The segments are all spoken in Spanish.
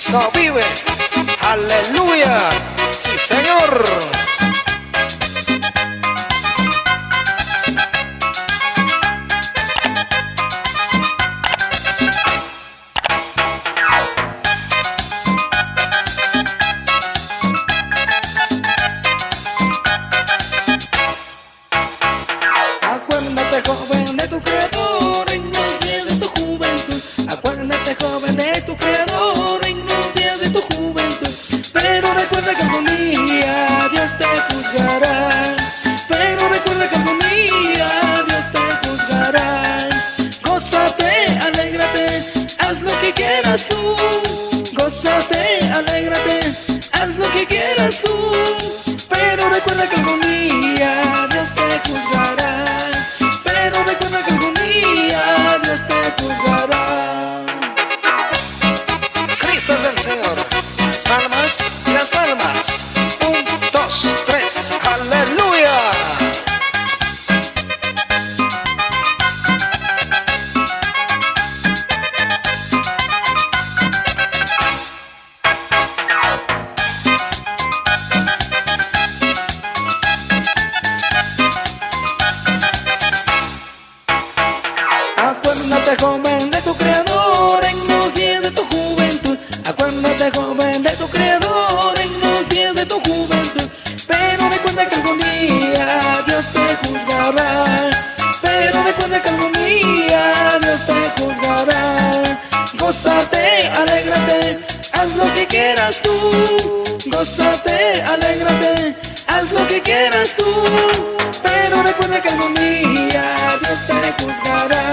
Cristo vive, aleluya, sí Señor. Acuérdate, joven, de tu creador en los días de tu juventud. Acuérdate, joven, de tu creador en los días de tu juventud. Pero recuerda que algún día Dios te juzgará. Pero recuerda que algún día Dios te juzgará. Gózate, alégrate, haz lo que quieras tú. Gózate, alégrate, haz lo que quieras tú. Pero recuerda que algún día Dios te juzgará. Pero recuerda que algún día Dios te juzgará. Cristo es el Señor. Las palmas y las palmas. 1, 2, 3, aleluya. Acuérdate, joven, de tu creador en los días de tu juventud. Acuérdate, joven, de tu creador en los días de tu juventud. Pero recuerda que algún día Dios te juzgará. Pero recuerda que algún día Dios te juzgará. Gózate, alégrate, haz lo que quieras tú. Gózate, alégrate, haz lo que quieras tú. Pero recuerda que algún día Dios te juzgará.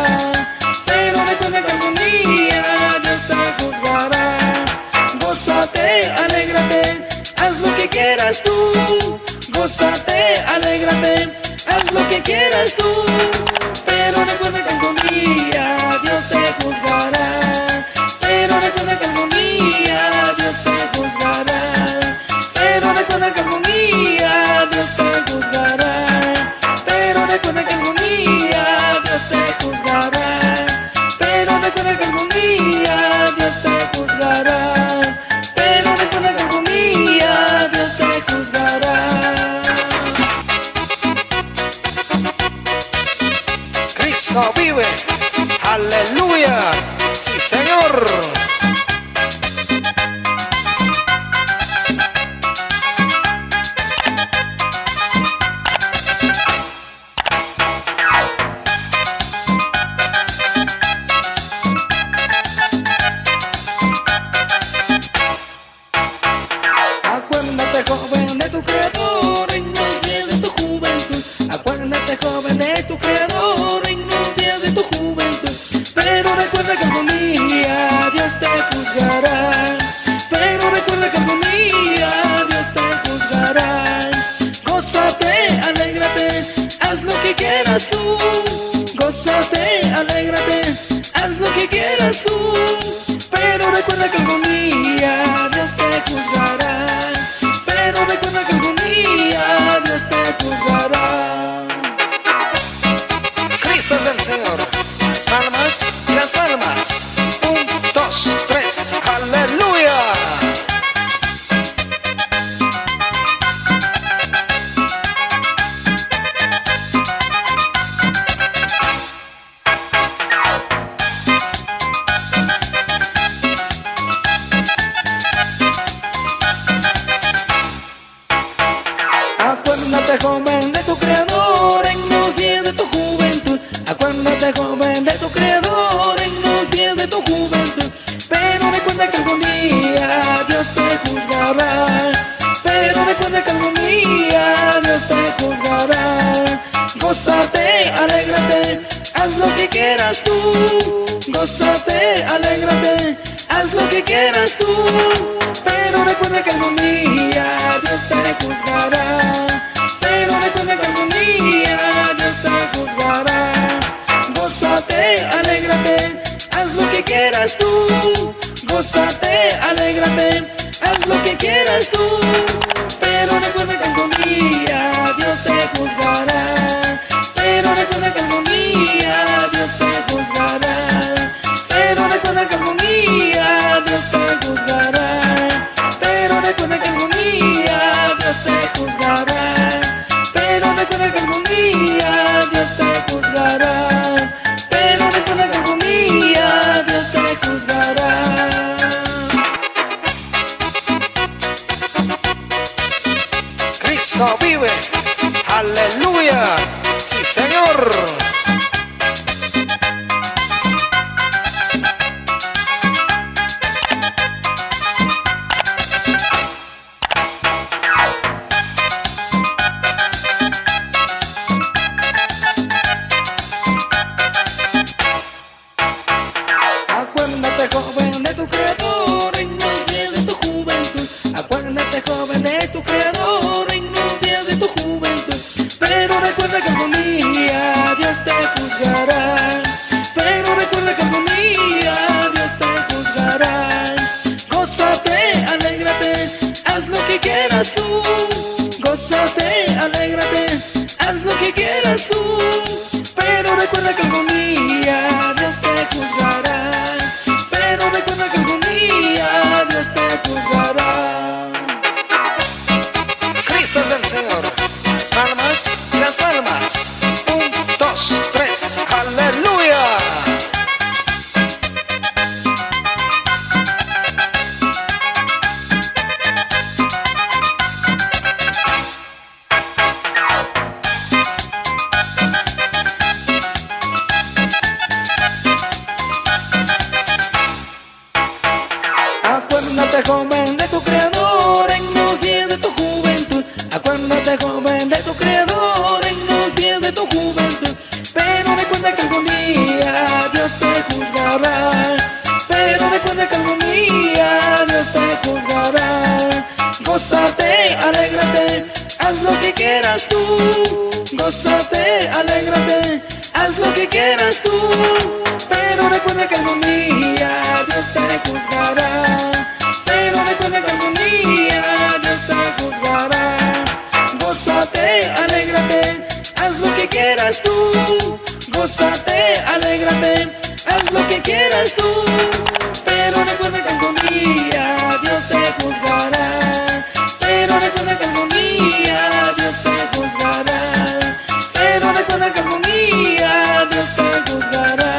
Pero recuerda que algún día Dios te juzgará. Gózate, alégrate, haz lo que quieras tú. Gózate, alégrate, haz lo que quieras tú. Pero recuerda que algún día Dios te juzgará. Pero recuerda que algún día Dios te juzgará. Pero recuerda que algún día Dios te juzgará. Pero recuerda que algún día Dios te juzgará. Pero recuerda que algún día Dios te juzgará. Pero recuerda que algún día Dios te juzgará. Cristo vive, aleluya, sí Señor. Acuérdate, joven, de tu creador en los días de tu juventud. Acuérdate, joven, de tu creador en los días de tu juventud. Pero recuerda que algún día Dios te juzgará. Pero recuerda que algún día Dios te juzgará. Gózate, alégrate, haz lo que quieras tú. Gózate, alégrate, haz lo que quieras tú. Pero recuerda que algún día Dios te juzgará. Pero recuerda que algún día Dios te juzgará. Cristo es el Señor. Las palmas y las palmas. 1, 2, 3, aleluya. Acuérdate, joven, de tu creador en los días de tu juventud. Acuérdate, joven, de tu creador en los días de tu juventud. Pero recuerda que algún día Dios te juzgará. Pero recuerda que algún día Dios te juzgará. Gózate, alégrate, haz lo que quieras tú. Gózate, alégrate, haz lo que quieras tú. Pero recuerda que algún día Dios te juzgará. Pero recuerda que algún día Dios te juzgará. Gózate, alégrate, haz lo que quieras tú. Gózate, alégrate, haz lo que quieras tú. Pero recuerda que algún día Dios te juzgará. Pero recuerda que algún día Dios te juzgará. Pero recuerda que algún día Dios te juzgará. recuerda que algún día Dios te juzgará. Gózate, alégrate, haz lo que quieras tú. Gózate, alégrate, haz lo que quieras tú. Pero recuerda que algún día Dios te juzgará. Pero recuerda que algún día Dios te juzgará. Cristo es el Señor. Las palmas, las palmas. 1, 2, 3, aleluya. Acuérdate, joven, de tu Creador en los días de tu juventud. Acuérdate, joven, de tu Creador en los días de tu juventud. Pero recuerda que algún día Dios te juzgará. Pero recuerda que algún día Dios te juzgará. Gózate, alégrate, haz lo que quieras tú. Gózate, alégrate, haz lo que quieras tú. Pero recuerda que algún día Dios te juzgará. Pero recuerda que algún día Dios te juzgará. Gózate, alégrate, haz lo que quieras tú. Gózate, alégrate, haz lo que quieras tú. Pero recuerda que algún día Dios te juzgará. Pero recuerda que algún día Dios te juzgará. Pero recuerda que algún día Dios te juzgará.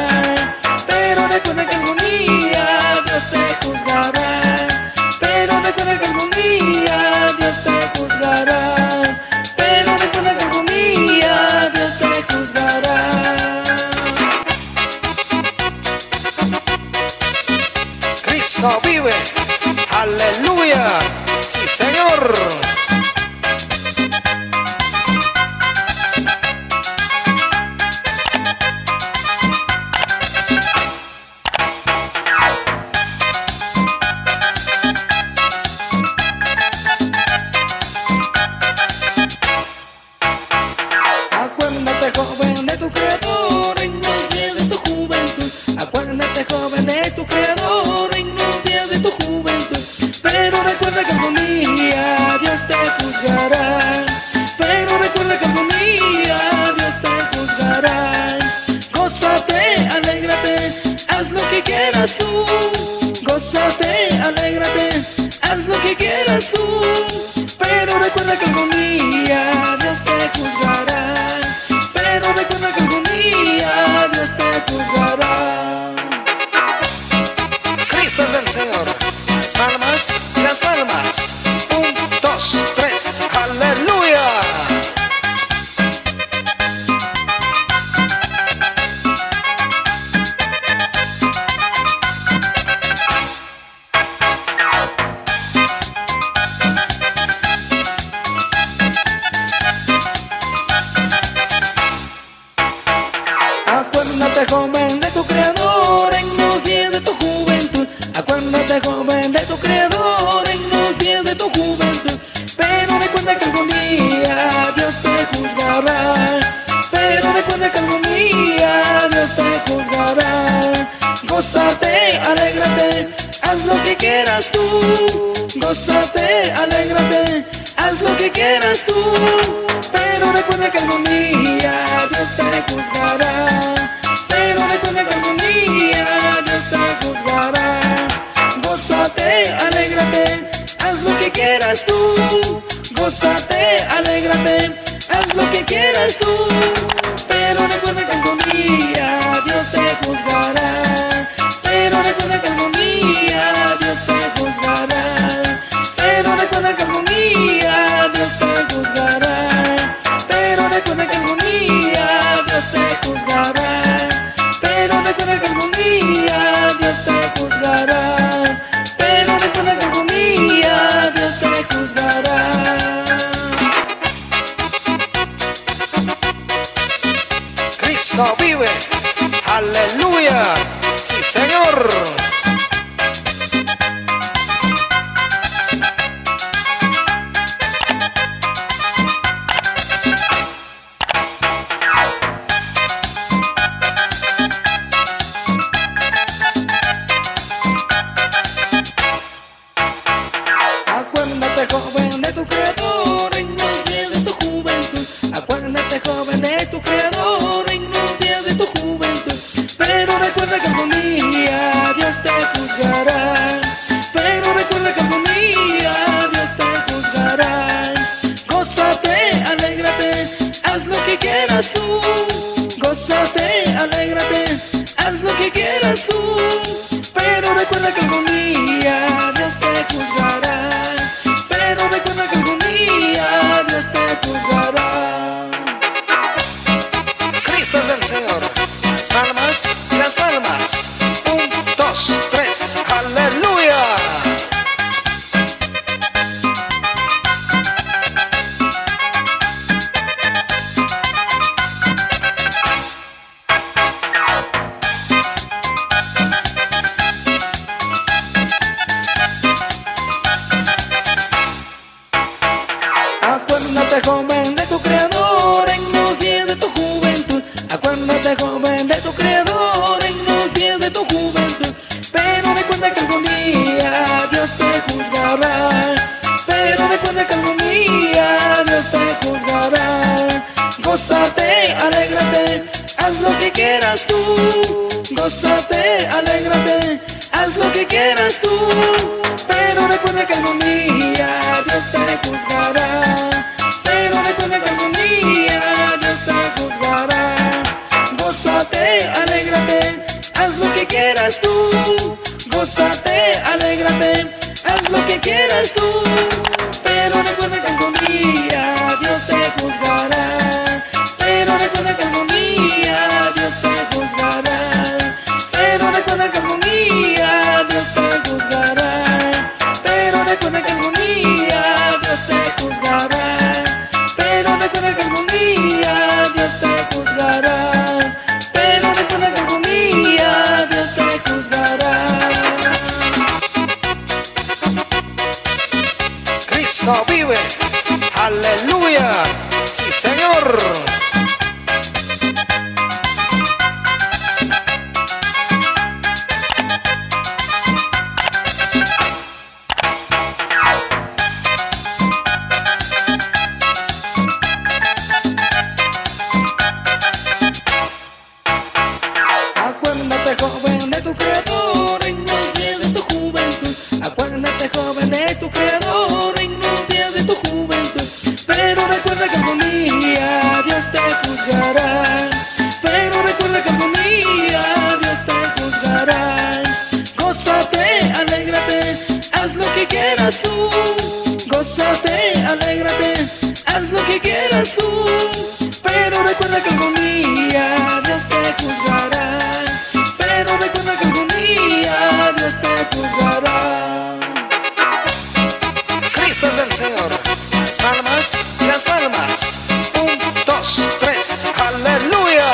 Pero recuerda que algún día Dios te juzgará. Pero recuerda que algún día Dios te juzgará. Pero recuerda que algún día Dios te juzgará. Cristo vive. Aleluya. Sí, Señor. Acuérdate, joven, de tu Creador en los días de tu juventud. Acuérdate, joven, de tu Creador en los días de tu juventud. Pero recuerda que algún día Dios te juzgará. Pero recuerda que algún día Dios te juzgará. Gózate, alégrate, haz lo que quieras tú. Gózate, alégrate, haz lo que quieras tú. Pero recuerda que algún día Dios te juzgará. Pero recuerda que algún día Dios te juzgará. Cristo es el Señor. Las palmas, las palmas. 1, 2, 3, aleluya. Acuérdate, joven, de tu Creador en los días de tu juventud. Acuérdate, joven, de tu Creador en los días de tu juventud. Pero recuerda que algún día Dios te juzgará. Pero recuerda que algún día Dios te juzgará. Gózate, alégrate, haz lo que quieras tú. Gózate, alégrate, haz lo que quieras tú. Pero recuerda que algún día Dios te juzgará. Pero recuerda que algún día Dios te juzgará. Gózate, alégrate, haz lo que quieras tú. Gózate, alégrate, haz lo que quieras tú. Pero recuerda que algún día Dios te juzgará. Pero recuerda que algún día Dios te juzgará. Pero recuerda que algún día Dios te juzgará. Pero recuerda que algún día Dios te juzgará. Pero recuerda que algún día Dios te juzgará. Pero recuerda que algún día Dios te juzgará. Cristo vive. Aleluya. Sí, Señor. haz lo que quieras tú, pero recuerda que algún día Dios te juzgará. Pero recuerda que algún día Dios te juzgará. Cristo es el Señor. Las palmas y las palmas. 1, 2, 3, aleluya. Acuérdate, joven, de tu Creador en los días de tu juventud. Acuérdate, joven, de tu Creador en los días de tu juventud. Pero recuerda que algún día Dios te juzgará. Pero recuerda que algún día Dios te juzgará. Gózate, alégrate, haz lo que quieras tú. Gózate, alégrate, haz lo que quieras tú. Pero recuerda que algún día Dios te juzgará. Pero recuerda que algún día Dios te juzgará. Gózate, alégrate, haz lo que quieras tú. Gózate, alégrate, haz lo que quieras tú. Pero recuerda que algún día Dios te juzgará. Pero recuerda que algún día Dios te juzgará. Pero recuerda que algún día Dios te juzgará. Pero recuerda que algún día Dios te juzgará. Pero recuerda que algún día Dios te juzgará. Pero recuerda que algún día Dios te juzgará. Cristo vive. Aleluya. Sí, Señor. Acuérdate, joven, de tu Creador en los días de tu juventud. Acuérdate, joven, de tu Creador en los días de tu juventud. Pero recuerda que algún día Dios te juzgará. Pero recuerda que algún día Dios te juzgará. Gózate, alégrate, haz lo que quieras tú. Gózate, alégrate, haz lo que quieras tú. Pero recuerda que algún día Dios te juzgará. Pero recuerda que algún día Dios te juzgará. Cristo es el Señor. Las palmas y las palmas. 1, 2, 3, aleluya.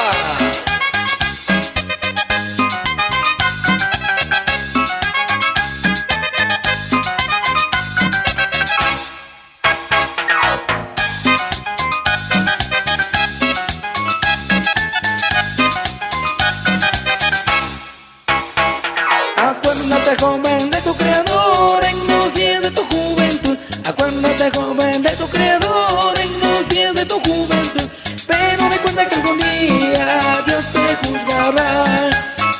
Acuérdate, joven, de tu Creador en los días de tu juventud. Acuérdate, joven, de tu Creador en los días de tu juventud. Pero recuerda que algún día Dios te juzgará.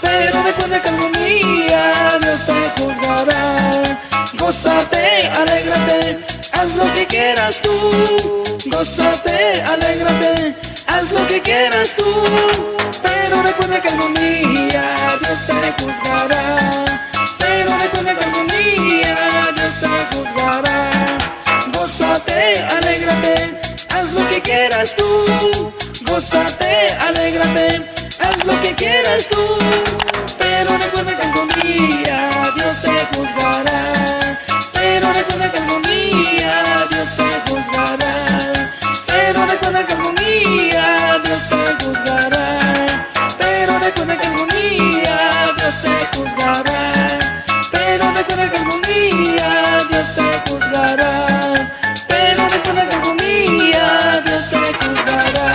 Pero recuerda que algún día Dios te juzgará. Gózate, alégrate, haz lo que quieras tú. Gózate, alégrate, haz lo que quieras tú. Pero recuerda que algún día Dios te juzgará. Pero recuerda que algún día Dios te juzgará. Gózate, alégrate, haz lo que quieras tú. Gózate, alégrate, haz lo que quieras tú. Pero recuerda que algún día Dios te juzgará. Pero recuerda que algún día Dios te juzgará. Pero recuerda que algún día Dios te juzgará. Pero recuerda que algún día Dios te juzgará. Pero recuerda que algún día Dios te juzgará. Pero recuerda que algún día Dios te juzgará.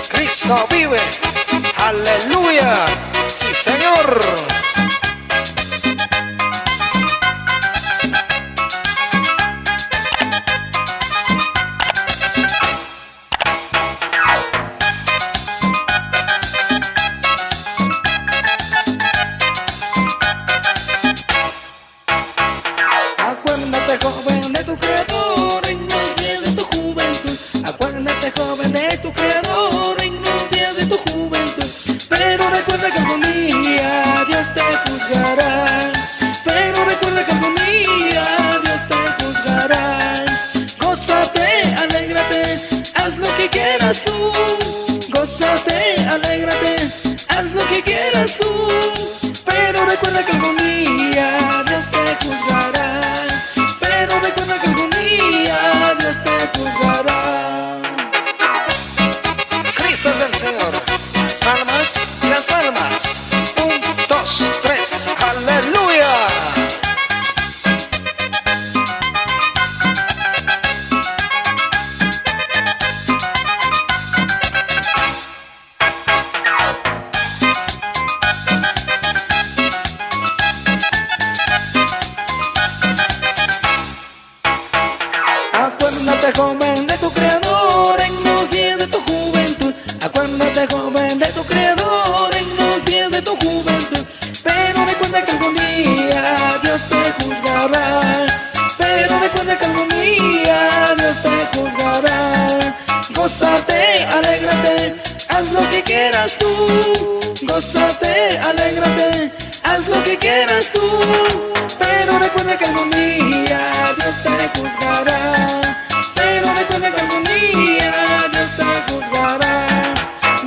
Cristo vive. Aleluya. Sí, Señor. Acuérdate, joven, de tu Creador en los días de tu juventud. Acuérdate, joven, de tu Creador en los días de tu alégrate, haz lo que quieras tú, pero recuerda que algún día Dios te juzgará. Pero recuerda que algún día Dios te juzgará. Cristo es el Señor. Las palmas, las palmas. 1, 2, 3, aleluya. Acuérdate, joven, de tu Creador en los días de tu juventud. Acuérdate, joven, de tu Creador en los días de tu juventud. Pero recuerda que algún día Dios te juzgará. Pero recuerda que algún día Dios te juzgará. Gózate, alégrate, haz lo que quieras tú. Gózate, alégrate, haz lo que quieras tú. Pero recuerda que algún día Dios te juzgará. Pero recuerda que algún día Dios te juzgará.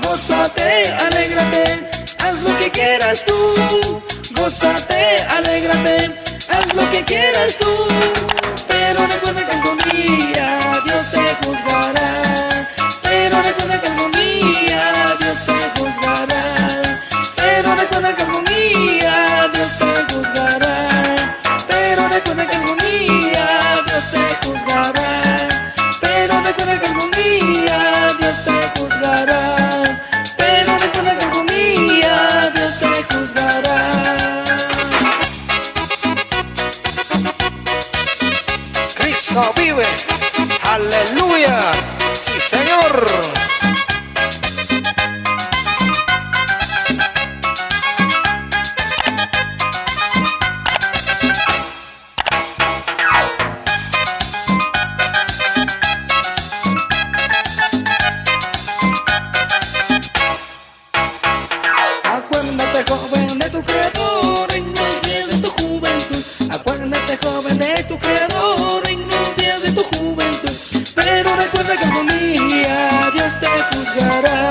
Gózate, alégrate, haz lo que quieras tú. Gózate, alégrate, haz lo que quieras tú. Pero recuerda que algún día Dios te juzgará. Pero recuerda que algún día Dios te juzgará. Pero recuerda que algún día Dios te juzgará. Pero recuerda que algún día Dios te juzgará. Pero recuerda que algún día Dios te juzgará. Pero recuerda que algún día Dios te juzgará. Cristo vive. Aleluya. Sí, Señor. Acuérdate, joven, de tu Creador en los días de tu juventud. Acuérdate, joven, de tu Creador en los días de tu juventud. Pero recuerda que algún día Dios te juzgará.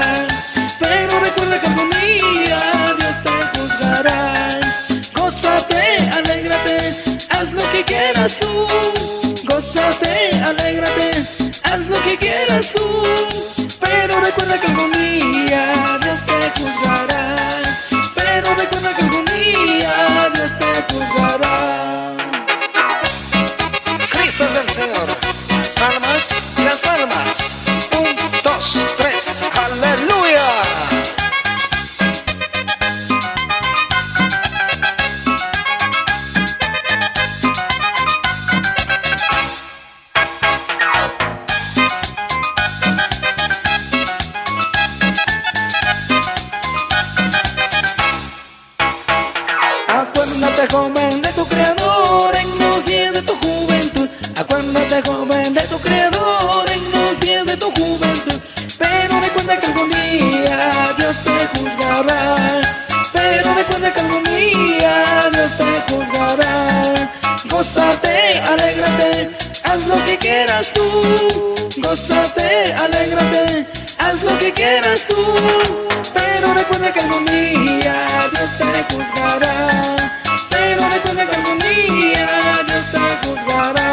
Pero recuerda que algún día Dios te juzgará. Gózate, alégrate, haz lo que quieras tú. Gózate, alégrate, haz lo que quieras tú. Pero recuerda que algún día Dios te juzgará. Pero recuerda que algún día Dios te juzgará. Cristo es el Señor. Las palmas, las palmas. 1, 2, 3, aleluya. Acuérdate, joven, de tu Creador en los días de tu juventud. Acuérdate, joven, de tu Creador en los días de tu juventud. Pero recuerda que algún día Dios te juzgará. Pero recuerda que algún día Dios te juzgará. Gózate, alégrate, haz lo que quieras tú. Gózate, alégrate, haz lo que quieras tú. Pero recuerda que algún día Dios te juzgará. Pero recuerda que algún día Dios te juzgará.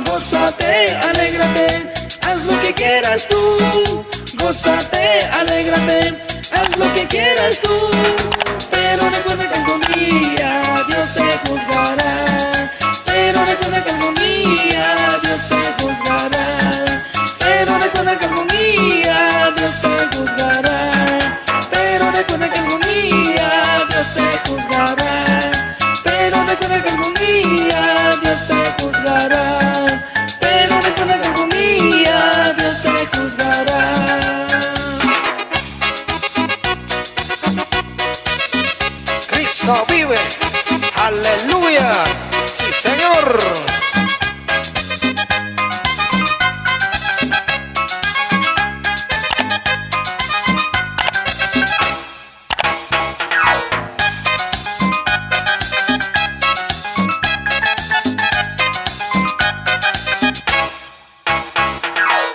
Gózate, alégrate, haz lo que quieras tú. Gózate, alégrate, haz lo que quieras tú. Pero recuerda que algún día Dios te juzgará. Pero recuerda que algún día Dios te juzgará. Pero recuerda que algún día Dios te juzgará. Pero recuerda que algún día Dios te juzgará. Pero recuerda que algún día Dios te juzgará. Pero recuerda que algún día Dios te juzgará. Cristo vive. Aleluya. Sí, Señor.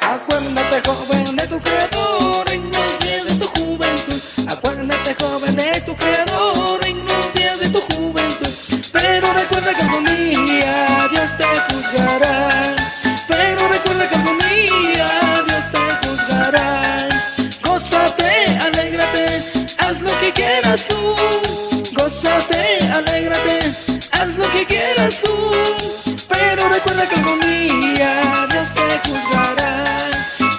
Acuérdate, joven, de tu Creador en los días de tu juventud. haz lo que quieras tú. Gózate, alégrate, haz lo que quieras tú. Pero recuerda que algún día Dios te juzgará.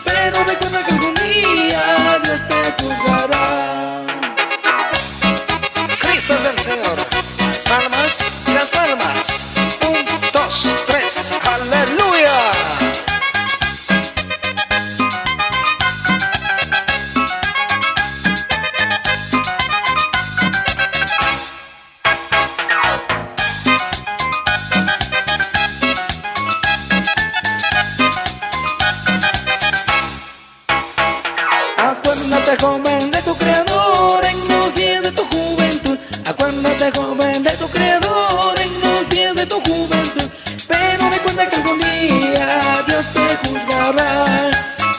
Pero recuerda que algún día Dios te juzgará. Cristo es el Señor. Las palmas, las palmas. 1, 2, 3, aleluya. Acuérdate, joven, de tu Creador en los días de tu juventud. Acuérdate, joven, de tu Creador en los días de tu juventud. Pero recuerda que algún día Dios te juzgará.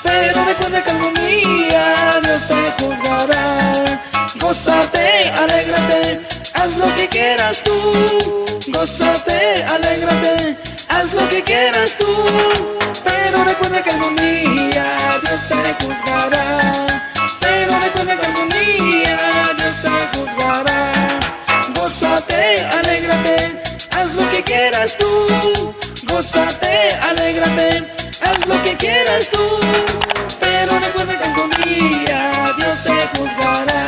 Pero recuerda que algún día Dios te juzgará. Gózate, alégrate, haz lo que quieras tú. Gózate, alégrate, haz lo que quieras tú. Pero recuerda que algún día Dios te juzgará. Pero recuerda que algún día Dios te juzgará. Gózate, alégrate, haz lo que quieras tú. Gózate, alégrate, haz lo que quieras tú. Pero recuerda que algún día Dios te juzgará.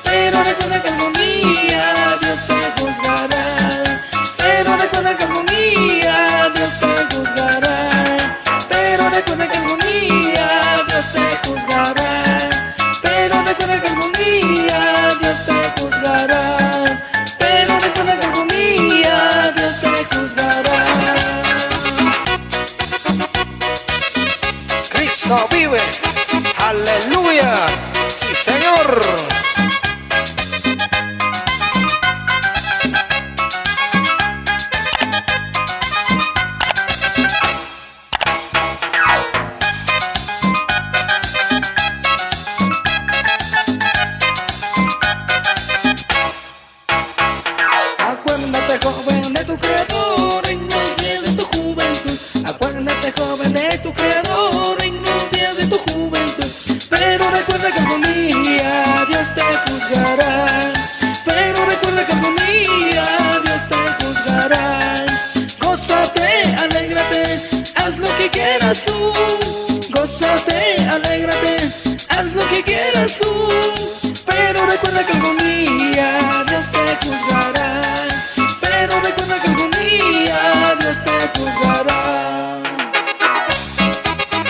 Pero recuerda que algún día Dios te juzgará. Pero recuerda que algún día Dios te juzgará. Pero recuerda que algún día Dios te juzgará. Pero recuerda que algún día Dios te juzgará. Pero recuerda que algún día Dios te juzgará. Cristo vive. Aleluya. Sí, Señor. Acuérdate, joven, de tu Creador en los días de tu juventud. Acuérdate, joven, de tu Creador en los días de tu juventud. Pero recuerda que algún día Dios te juzgará. Pero recuerda que algún día Dios te juzgará. Gózate, alégrate, haz lo que quieras tú. Gózate, alégrate, haz lo que quieras tú. Pero recuerda que algún día Dios te juzgará. Pero recuerda que algún día Dios te juzgará.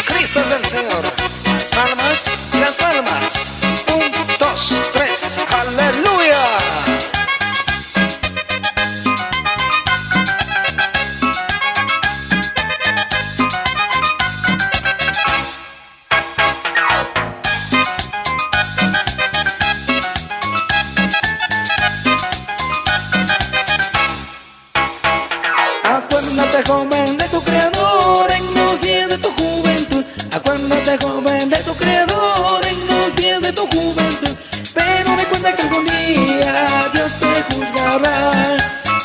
Cristo es el Señor. Las palmas, las palmas. 1, 2, 3, aleluya. Acuérdate, joven, de tu Creador en los días de tu juventud. Acuérdate, joven, de tu Creador en los días de tu juventud. Pero recuerda que algún día Dios te juzgará.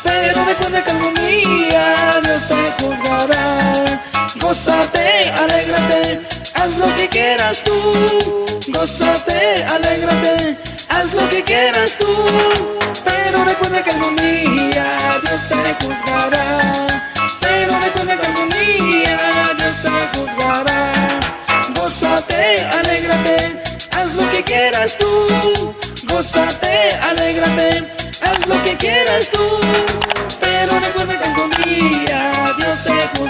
Pero recuerda que algún día Dios te juzgará. Gózate, alégrate, haz lo que quieras tú. Gózate, alégrate, haz lo que quieras tú. Pero recuerda que algún día Dios te juzgará. Pero recuerda que algún día Dios te juzgará. Gózate, alégrate, haz lo que quieras tú. Gózate, alégrate, haz lo que quieras tú. Pero recuerda que algún día Dios te juzgará.